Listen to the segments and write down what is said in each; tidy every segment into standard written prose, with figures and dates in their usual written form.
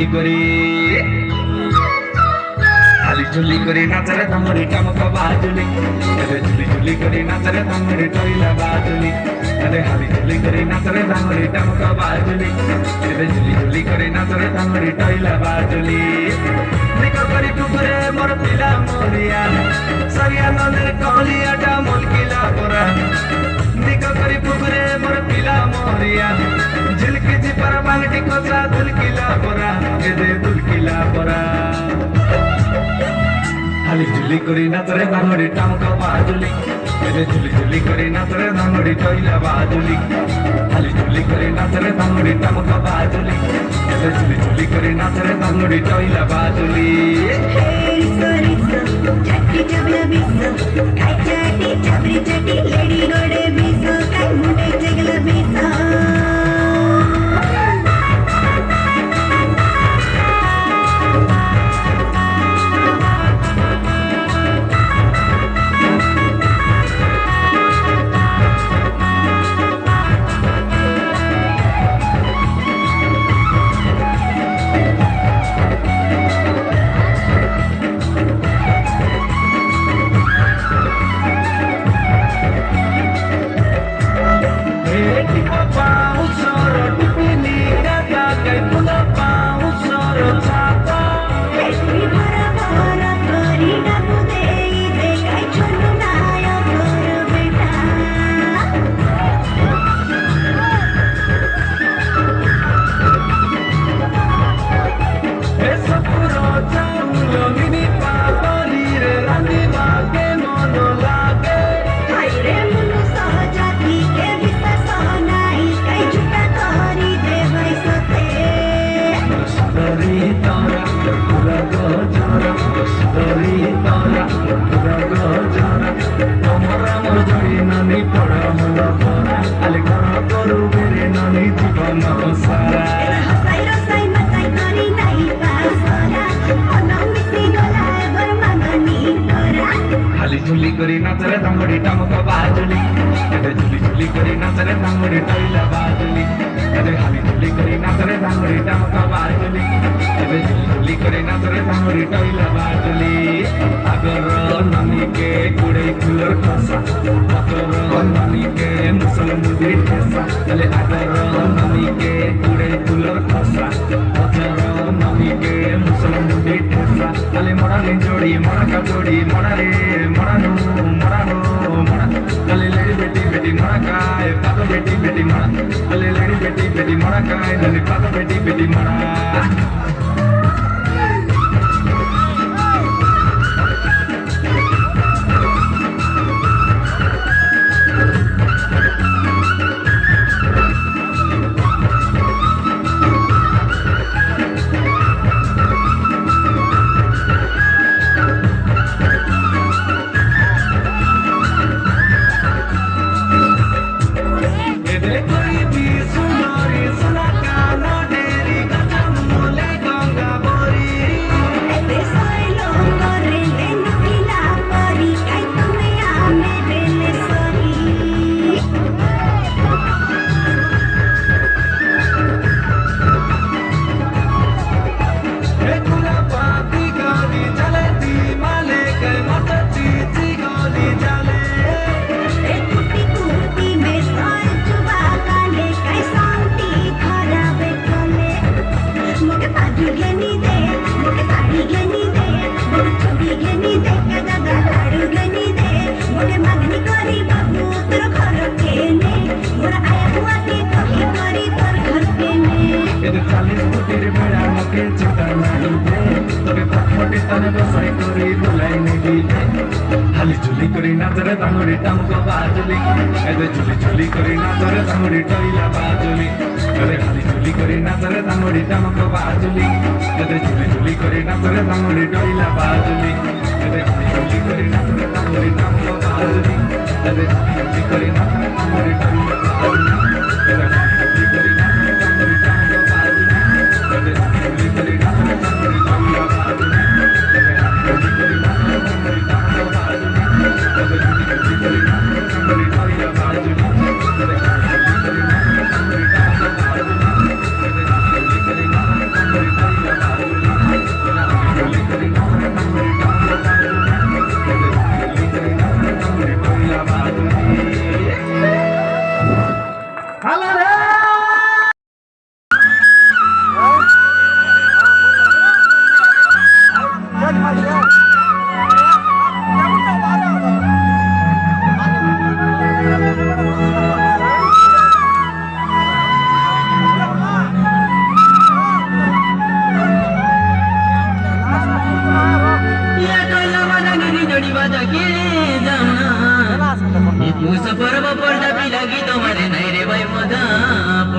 ঝুলি করে হালি ঝুলি করে নাচরে তামরে টামক বাজুলি ঝুলি ঝুলি করে নাচরে তামরে টইলা বাজুলি হালি ঝুলি করে নাচরে তামরে টামক বাজুলি ঝুলি ঝুলি করে নাচরে তামরে টইলা বাজুলি দেখো করি পুকুরে মোর পিলা মরিয়া সরিয়া নদের কলিয়াটা মলকিলা পরা দেখো করি পুকুরে মোর পিলা মরিয়া ঝিলকি জিপার বালটি কোচা দুলকিলা পরা এদে দুলকিলা পরা হালি ঝুলি করি নাচরে দাঙ্গড়ি টামক বাজুলি ঝুলি ঝুলি করি নাচরে দাঙ্গড়ি টইলা বাজুলি হালি ঝুলি করি নাচরে দাঙ্গড়ি টামক বাজুলি ঝুলি ঝুলি করি নাচরে দাঙ্গড়ি টইলা বাজুলি चट्टी चबला बिसो काय चटी चबरी चटी लेडी गोडे बिसो काय मुंडे जगला बिसो ঝুলি করি নাচরে দাঙ্গড়ি টামক বাজুলি ঝুলি ঝুলি করি নাচরে দাঙ্গড়ি টইলা বাজুলি হালি ঝুলি করি নাচরে দাঙ্গড়ি টামক বাজুলি ঝুলি ঝুলি করি নাচরে দাঙ্গড়ি টইলা বাজুলি আগর নানিকে কুড়ে ফুলর খসা আগর নানিকে মুসল মুদি ঠেসা আগর নানিকে কুড়ে ফুলর খসা আগর নানিকে মুসল মুদি ঠেসা মরালে জোড়ি মরাকা জোড়ি মরারে মরানো মরানো মরা লেড়ি বেটি বেটি মরাকায় পাতো বেটি বেটি মরা লেড়ি বেটি বেটি মরাকায় পাতো বেটি বেটি মরা হালি ঝুলি করি নাচরে দাঙ্গড়ি টামক বাজুলি ঝুলি ঝুলি করি নাচরে দাঙ্গড়ি টইলা বাজুলি হালি ঝুলি করি নাচরে দাঙ্গড়ি টামক বাজুলি ঝুলি ঝুলি করি নাচরে দাঙ্গড়ি টইলা বাজুলি হালি ঝুলি করি নাচরে দাঙ্গড়ি টামক বাজুলি ঝুলি করি নাচরে দাঙ্গড়ি টইলা বাজুলি ঝুলি করি নাচরে দাঙ্গড়ি টামক বাজুলি ঝুলি করি নাচরে দাঙ্গড়ি টইলা বাজুলি Thank you.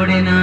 পড়ে না